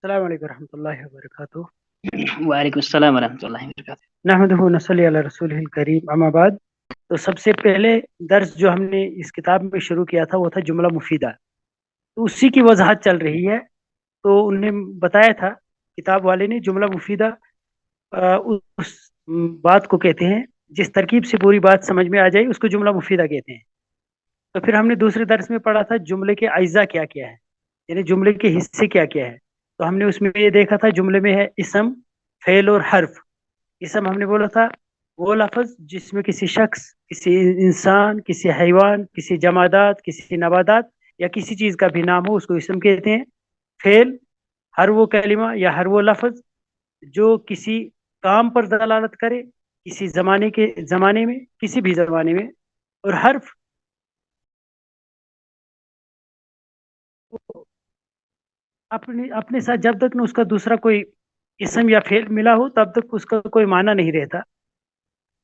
अस्सलाम वालेकुम रहमतुल्लाहि व बरकातुहू। वालेकुम अस्सलाम वरहमतुल्लाहि वबरकातुहू। नहमदुहु व नसल्ली अला रसूलिहिल करीम, अम्मा बाद। तो सबसे पहले दर्स जो हमने इस किताब में शुरू किया था वो था जुमला मुफीदा। तो उसी की वजाहत चल रही है। तो उनने बताया था, किताब वाले ने, जुमला मुफीदा उस बात को कहते हैं जिस तरकीब से पूरी बात समझ में आ जाए, उसको जुमला मुफीदा कहते हैं। तो फिर हमने दूसरे दर्स में पढ़ा था जुमले के अज्जा क्या क्या है, यानी जुमले के हिस्से क्या क्या है। तो हमने उसमें ये देखा था, जुमले में है इसम, फेल और हर्फ। इसम हमने बोला था वो लफ्ज जिसमें किसी शख्स, किसी इंसान, किसी हैवान, किसी जमादात, किसी नबादात या किसी चीज का भी नाम हो, उसको इसम कहते हैं। फेल, हर वो कलिमा या हर वो लफ्ज जो किसी काम पर दलालत करे, किसी जमाने में, किसी भी जमाने में। और हर्फ अपने अपने साथ जब तक न उसका दूसरा कोई इसम या फेल मिला हो तब तक उसका कोई माना नहीं रहता।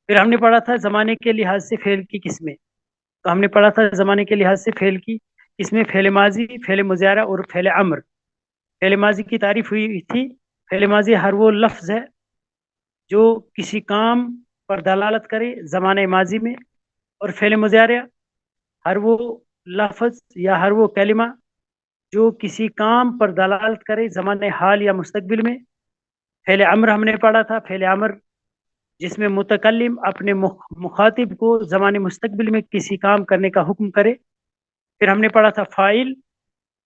फिर हमने पढ़ा था जमाने के लिहाज से फेल की किस्में। तो हमने पढ़ा था जमाने के लिहाज से फेल की किस्में फेल माजी, फेल मुजारा और फेल अम्र। फेल माजी की तारीफ हुई थी। फेल माजी हर वो लफ्ज है जो किसी काम पर दलालत करे जमाने माजी में। और फेल मुजारा हर वो लफ्ज या हर वो कलिमा जो किसी काम पर दलालत करे जमाने हाल या मुस्तकबिल में। फेल अम्र हमने पढ़ा था। फेल अम्र जिसमें मुतकल्लिम अपने मुखातिब को जमाने मुस्तकबिल में किसी काम करने का हुक्म करे। फिर हमने पढ़ा था फाइल,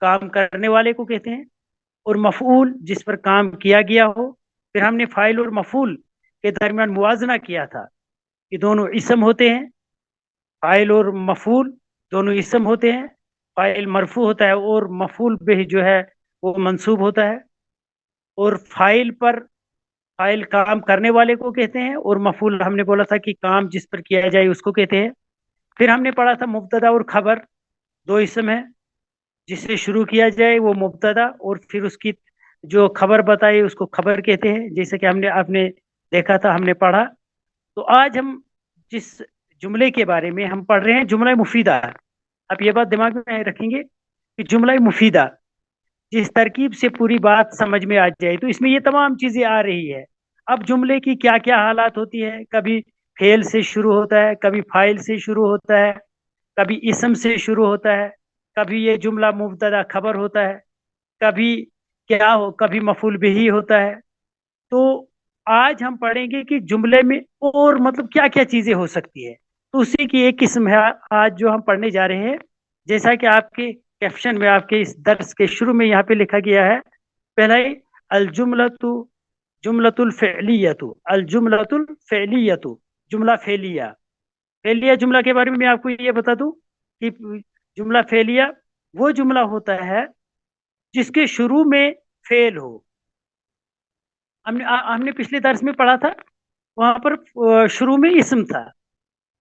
काम करने वाले को कहते हैं। और मफूल, जिस पर काम किया गया हो। फिर हमने फाइल और मफूल के दरमियान मुवाजना किया था कि दोनों इसम होते हैं। फाइल और मफूल दोनों इसम होते हैं। फाइल मरफू होता है और मफूल भी जो है वो मंसूब होता है। और फाइल काम करने वाले को कहते हैं और मफूल हमने बोला था कि काम जिस पर किया जाए उसको कहते हैं। फिर हमने पढ़ा था मुब्तदा और खबर दो इसम है, जिससे शुरू किया जाए वो मुब्तदा और फिर उसकी जो खबर बताई उसको खबर कहते हैं, जैसे कि हमने आपने देखा था, हमने पढ़ा। तो आज हम जिस जुमले के बारे में हम पढ़ रहे हैं, जुमला मुफीदा। आप ये बात दिमाग में रखेंगे कि जुमला मुफीदा जिस तरकीब से पूरी बात समझ में आ जाए तो इसमें ये तमाम चीजें आ रही है। अब जुमले की क्या क्या हालात होती है, कभी फेल से शुरू होता है, कभी फाइल से शुरू होता है, कभी इसम से शुरू होता है, कभी ये जुमला मुब्तदा खबर होता है, कभी क्या हो, कभी मफूल बिही होता है। तो आज हम पढ़ेंगे कि जुमले में और मतलब क्या क्या चीजें हो सकती है। तो उसी की एक किस्म है आज जो हम पढ़ने जा रहे हैं। जैसा कि आपके कैप्शन में, आपके इस दर्स के शुरू में यहाँ पे लिखा गया है, पहला ही अल जुमलतु, जुमलतुल फ़िअलियतु, अल जुमलतुल फ़िअलियतु, जुमला फेलिया। फेलिया जुमला के बारे में मैं आपको ये बता दूं कि जुमला फेलिया वो जुमला होता है जिसके शुरू में फेल हो। हमने पिछले दर्स में पढ़ा था, वहां पर शुरू में इसम था।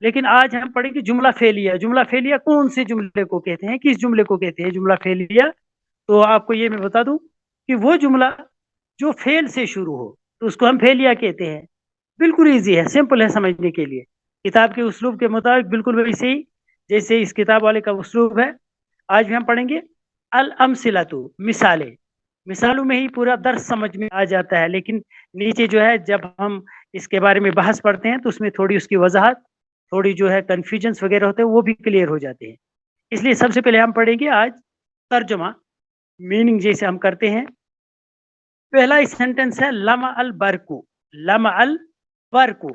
लेकिन आज हम पढ़ेंगे जुमला फेलिया। जुमला फेलिया कौन से जुमले को कहते हैं, किस जुमले को कहते हैं जुमला फेलिया। तो आपको ये मैं बता दूं कि वो जुमला जो फेल से शुरू हो तो उसको हम फेलिया कहते हैं। बिल्कुल इजी है, सिंपल है समझने के लिए। किताब के उसलूब के मुताबिक बिल्कुल वैसे ही जैसे इस किताब वाले का उसलूब है। आज भी हम पढ़ेंगे अल अमसिलतु, मिसालें। मिसालों में ही पूरा दर्स समझ में आ जाता है, लेकिन नीचे जो है जब हम इसके बारे में बहस पढ़ते हैं तो उसमें थोड़ी उसकी वजाहत, थोड़ी जो है कन्फ्यूजन्स वगैरह होते हैं वो भी क्लियर हो जाते हैं। इसलिए सबसे पहले हम पढ़ेंगे आज तर्जुमा, मीनिंग जैसे हम करते हैं। पहला सेंटेंस है लमा अल बरकू। लमा अल बरकू,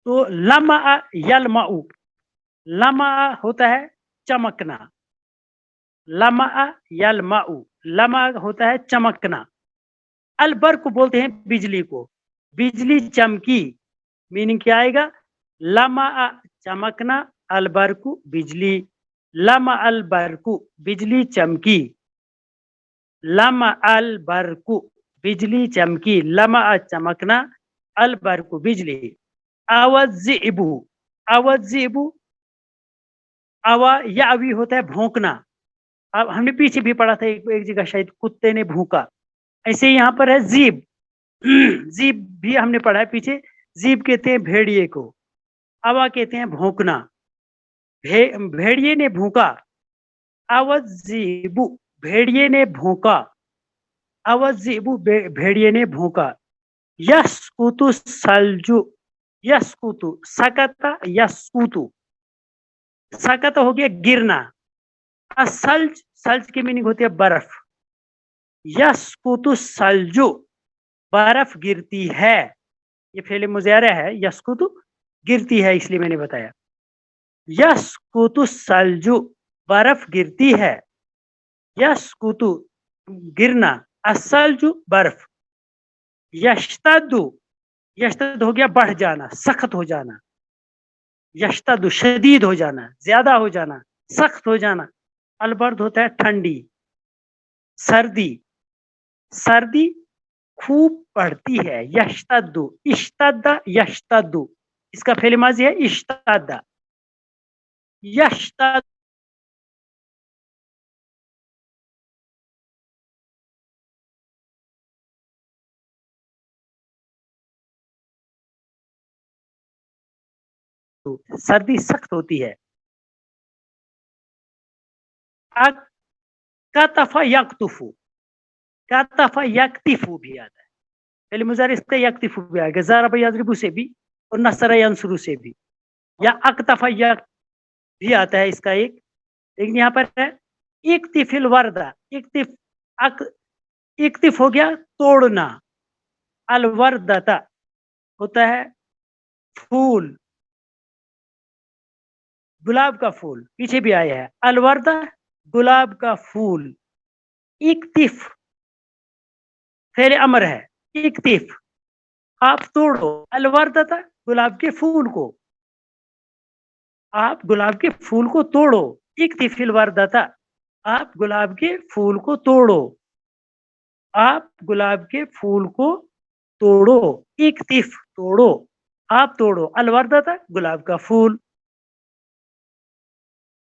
तो लमा यलमाऊ, लमा होता है चमकना। लमा यलमाऊ, लमा होता है चमकना। अल बरक बोलते हैं बिजली को। बिजली चमकी, मीनिंग क्या आएगा, लमा चमकना, अल बरकू बिजली। लमा अल बरकू, बिजली चमकी। लमा अल बरकू, बिजली चमकी। लमा चमकना, अल बरकू बिजली। अवज़िबू, अवज़िबू, अवा या अवी होता है भौंकना। अब हमने पीछे भी पढ़ा था एक जगह, शायद कुत्ते ने भूखा। ऐसे यहाँ पर है जीब। जीब भी हमने पढ़ा है पीछे। जीब कहते हैं भेड़िए को, अवा कहते हैं भौंकना। भेड़िए ने भूखा। अवज़िबू, भेड़िए ने भौंका। अवज़िबु भेड़िए ने भौंका, यस्कुतु सल्जु, यस्कुतु सकता यस्कुतु, सकत हो गया गिरना, असल्ज सल्ज की मीनिंग होती है बर्फ, यस्कुतु सल्जु बर्फ गिरती है, ये फेले मुज़ारा है, यस्कुतु गिरती है इसलिए मैंने बताया, यस्कुतु सल्जु बर्फ गिरती है, यस्कुतु गिरना, असल्जु बर्फ, यश्तदु यश्तद हो गया बढ़ जाना, सख्त हो जाना, यश्तदु शदीद हो जाना, ज्यादा हो जाना, सख्त हो जाना, अलबर्द होता है ठंडी, सर्दी, सर्दी खूब बढ़ती है, यश्तदु, इश्तद्दा यश्तदु, इसका फेल माजी है इश्तद्दा, यश्तद सर्दी सख्त होती है, कतफा यक्तुफु, कतफा यक्तिफु भी आता है, पहले मुज़ारे इसका यक्तिफु भी आएगा, ज़रबा यज़रिबु से भी और नसरा यंसुरु से भी, या अक्तफा यक भी आता है इसका एक, लेकिन यहाँ पर है इक्तिफिल वर्दा, इक्तिफ हो गया तोड़ना, अलवर्दता होता है फूल, गुलाब का फूल, पीछे भी आया है, अलवर्दा गुलाब का फूल, इक्तिफ फेरे अमर है, इक्तिफ आप तोड़ो, अलवर्दता गुलाब के फूल को, आप गुलाब के फूल को तोड़ो, इक्तिफिल वर्दता आप गुलाब के फूल को तोड़ो, आप गुलाब के फूल को तोड़ो, इक्तिफ तोड़ो, आप तोड़ो, अलवर्दता गुलाब का फूल,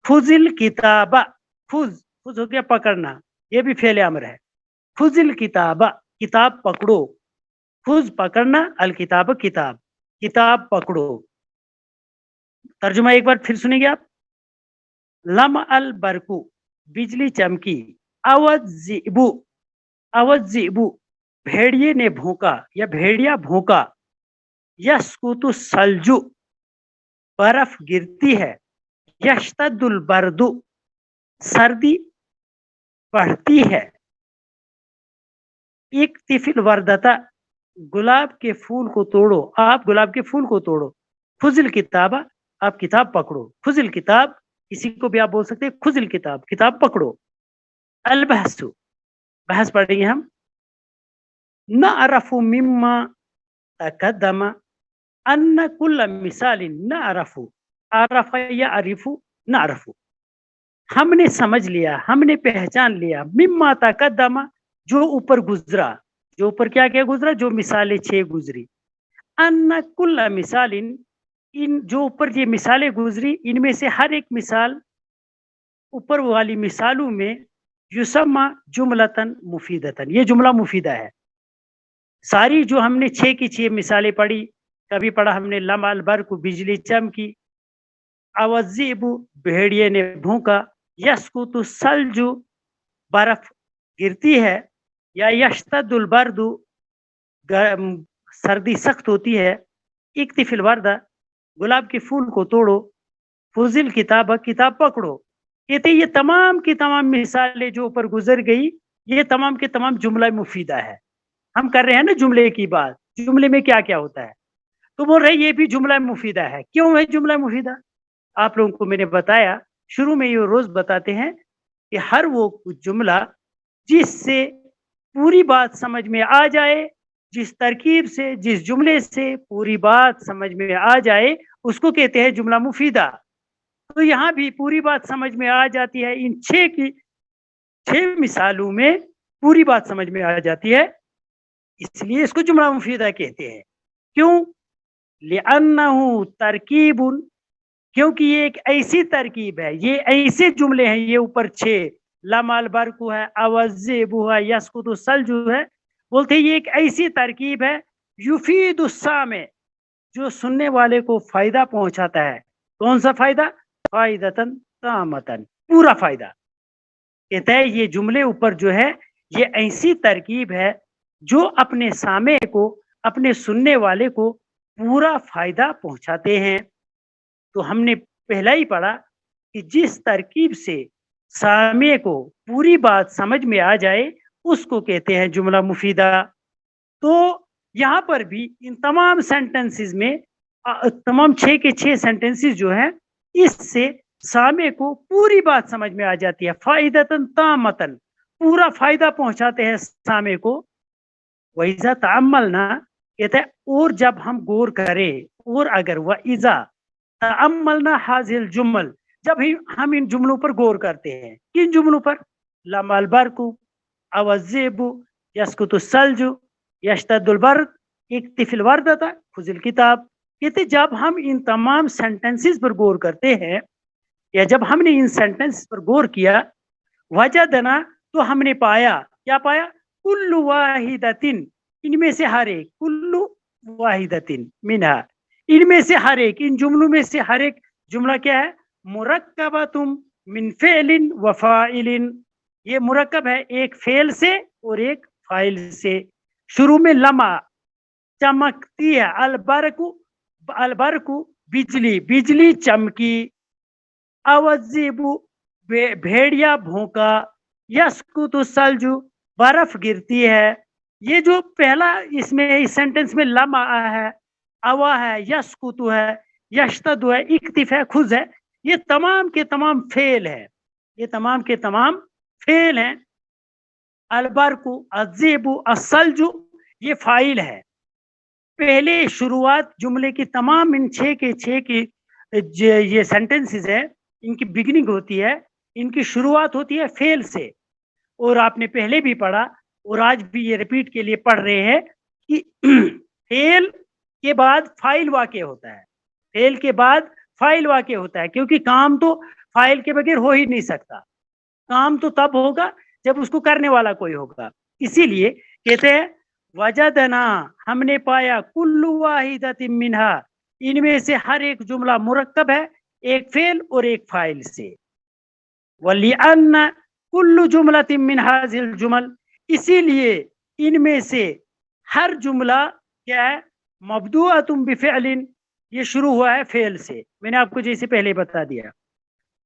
खुजिल किताबा, खुज हो गया पकड़ना, ये भी फेले अमर है, खुजिल किताबा किताब पकड़ो, खुज पकड़ना, अल किताब किताब, किताब पकड़ो। तर्जुमा एक बार फिर सुनेंगे आप, लम अल बरकू बिजली चमकी, अवज़िबु, अवज़िबु भेड़िए ने भौंका या भेड़िया भौंका, यस्कुतु सल्जु बर्फ गिरती है, यश्तद्दुल बर्दु सर्दी बढ़ती है, इक्तिफिल वर्दता गुलाब के फूल को तोड़ो, आप गुलाब के फूल को तोड़ो, खुजिल किताबा आप किताब पकड़ो, खुजिल किताब किसी को भी आप बोल सकते हैं, खुजिल किताब किताब पकड़ो, अल बहसु बहस पढ़ेंगे हम, न अरफु मिम्मा तकद्दमा अन्न कुल्ल मिसालिन न अरफु, अरफा या अरिफु न अरफु, हमने समझ लिया, हमने पहचान लिया, मिम्मा तकद्दमा जो ऊपर गुजरा, जो ऊपर क्या क्या गुजरा, जो मिसालें 6 गुजरी, अन्न कुल्ल मिसालिन इन जो ऊपर ये मिसालें गुजरी, इनमें से हर एक मिसाल ऊपर वाली मिसालों में युसम्मा जुमलतन मुफीदतन, ये जुमला मुफीदा है, सारी जो हमने 6 की 6 मिसालें पढ़ी, कभी पढ़ा हमने लमअल बरकु बिजली चमकी, अवज़िबु भेड़िए ने भूखा, यस्कुतु सल्जु बर्फ गिरती है, या यश्तद्दुल बर्दु सर्दी सख्त होती है, इक्तिफिल वर्दा गुलाब के फूल को तोड़ो, फुजिल किताब किताब पकड़ो, कहते ये तमाम की तमाम मिसालें जो ऊपर गुजर गई, ये तमाम के तमाम जुमला मुफीदा है, हम कर रहे हैं ना जुमले की बात, जुमले में क्या क्या होता है, तो बोल रहे ये भी जुमला मुफीदा है, क्यों है जुमला मुफीदा, आप लोगों को मैंने बताया शुरू में, ये रोज बताते हैं कि हर वो जुमला जिससे पूरी बात समझ में आ जाए, जिस तरकीब से, जिस जुमले से पूरी बात समझ में आ जाए, उसको कहते हैं जुमला मुफीदा। तो यहाँ भी पूरी बात समझ में आ जाती है, इन 6 मिसालों में पूरी बात समझ में आ जाती है, इसलिए इसको जुमला मुफीदा कहते हैं। क्यों? लिअन्नहु तरकीबुन, क्योंकि ये एक ऐसी तरकीब है, ये ऐसे जुमले हैं, ये ऊपर 6 लमअल बरकु है, अवज़िबु है, यस्कुतु सल्जु है, बोलते ये एक ऐसी तरकीब है, युफीदु सामे जो सुनने वाले को फायदा पहुंचाता है, कौन सा फायदा, फायदतन तामतन पूरा फायदा, कहता है ये जुमले ऊपर जो है یہ ایسی ترکیب ہے جو اپنے سامع کو, اپنے سننے والے کو پورا فائدہ پہنچاتے ہیں. تو ہم نے پہلا ہی پڑھا کہ جس ترکیب سے سامع کو پوری بات سمجھ میں آ جائے اس کو کہتے ہیں جملہ مفیدہ. تو یہاں پر بھی ان تمام سینٹنسز میں تمام 6 کے 6 سینٹنسز جو ہیں اس سے سامع کو پوری بات سمجھ میں آ جاتی ہے. فائدتن تامتن, پورا فائدہ پہنچاتے ہیں سامع کو. وَإِذَا تَأَمَّلْنَا کہتے ہیں اور جب ہم غور کریں, اور اگر وَإِذَا تَأَمَّلْنَا هَذِهِ الْجُمَل, جب ہم ان جملوں پر غور کرتے ہیں. کن جملوں پر؟ لَمَا الْبَرْقُ أَوَ الذِّئْبُ يَسْقُطُ الثَّلْجُ يَشْتَدُّ الْبَرْدُ اكْتِفِ الْوَرْدَةَ خُذِ الْكِتَابَ. کہتے جب ہم ان تمام سینٹنسز پر غور کرتے ہیں, یا جب ہم نے ان سینٹنس پر غور کیا, وجدنا تو ہم نے پایا, کیا پایا؟ کل واحدتن, ان میں سے ہر ایک, کل واحدتن منہا, ان میں سے ہر ایک, ان جملوں میں سے ہر ایک جملہ کیا ہے؟ مرکبۃ من فعل و فاعل. یہ مرکب ہے ایک فعل سے اور ایک فاعل سے. شروع میں لمع چمکتی ہے, البرق بجلی, بجلی چمکی, اوذیب بھیڑیا بھونکا, یسقط الثلج برف گرتی ہے. یہ جو پہلا اس میں اس سینٹنس میں لمع ہے, اوا ہے, یسقط ہے, یشتد ہے, اکتف ہے, خذ ہے, یہ تمام کے تمام فعل ہے, یہ تمام کے تمام فعل ہیں. البرق, الذئب, الثلج یہ فاعل ہے. پہلے شروعات جملے کی تمام ان 6 کے 6 کی یہ سینٹنسز ہے, ان کی بگننگ ہوتی ہے, ان کی شروعات ہوتی ہے فعل سے. اور آپ نے پہلے بھی پڑھا اور آج بھی یہ ریپیٹ کے لیے پڑھ رہے ہیں کہ فعل کے بعد فاعل واقع ہوتا ہے, فعل کے بعد فاعل واقع ہوتا ہے, کیونکہ کام تو فاعل کے بغیر ہو ہی نہیں سکتا. کام تو تب ہوگا جب اس کو کرنے والا کوئی ہوگا. اسی لیے کہتے ہیں وجدنا, ہم نے پایا, کل واحدۃ منہا, ان میں سے ہر ایک جملہ مرکب ہے ایک فعل اور ایک فاعل سے. وَلِأَنَّ كُلُّ جُمْلَةٍ مِّنْ هَذِهِ الْجُمَلِ, اسی لیے ان میں سے ہر جملہ کیا ہے؟ مبدوءۃ بفعل, یہ شروع ہوا ہے فعل سے. میں نے آپ کو جیسے پہلے بتا دیا.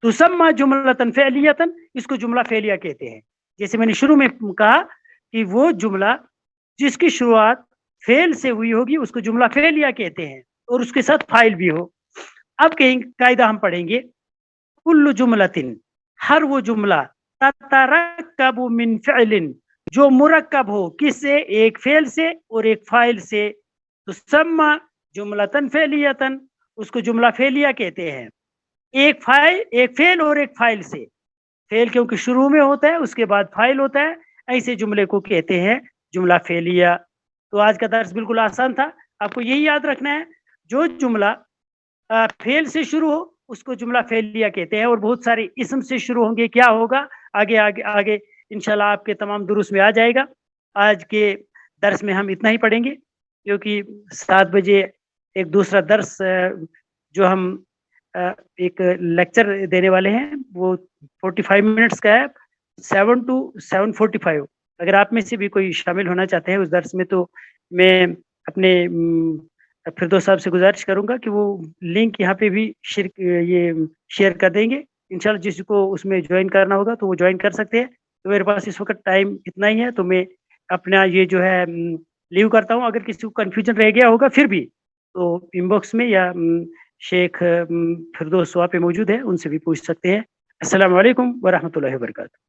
تسمى جملة فعلیۃ, اس کو جملہ فعلیہ کہتے ہیں. جیسے میں نے شروع میں کہا کہ وہ جملہ جس کی شروعات فعل سے ہوئی ہوگی اس کو جملہ فعلیہ کہتے ہیں, اور اس کے ساتھ فاعل بھی ہو. اب کہیں قاعدہ ہم پڑھیں گے, کل جملۃ, ہر وہ جملہ, تترکب من فعل, جو مرکب ہو کس سے؟ ایک فعل سے اور ایک فاعل سے. تسمى جملۃ فعلیۃ, اس کو جملہ فعلیہ کہتے ہیں. ایک فعل اور ایک فاعل سے. فعل کیونکہ شروع میں ہوتا ہے اس کے بعد فاعل ہوتا ہے, ایسے جملے کو کہتے ہیں جملہ فعلیہ. تو آج کا درس بالکل آسان تھا, آپ کو یہی یاد رکھنا ہے, جو جملہ فعل سے شروع ہو اس کو جملہ فعلیہ کہتے ہیں. اور بہت سارے اسم سے شروع ہوں گے, کیا ہوگا آگے آگے آگے انشاءاللہ آپ کے تمام دروس میں آ جائے گا. آج کے درس میں ہم اتنا ہی پڑھیں گے, کیونکہ 7 بجے ایک دوسرا درس جو ہم ایک لیکچر دینے والے ہیں وہ 45 منٹس کا ہے, 7 to 7:45. اگر آپ میں سے بھی کوئی شامل ہونا چاہتے ہیں اس درس میں تو میں اپنے فردوس صاحب سے گزارش کروں گا کہ وہ لنک یہاں پہ بھی شیئر کر دیں گے. انشاءاللہ جس کو اس میں جوائن کرنا ہوگا تو وہ جوائن کر سکتے ہیں. تو میرے پاس اس وقت ٹائم اتنا ہی ہے, تو میں اپنا یہ جو ہے لیو کرتا ہوں. اگر کسی کو کنفیوژن رہ گیا ہوگا پھر بھی تو ان باکس میں یا شیخ فردوس وہاں پہ موجود ہے, ان سے بھی پوچھ سکتے ہیں. السلام علیکم ورحمۃ اللہ وبرکاتہ.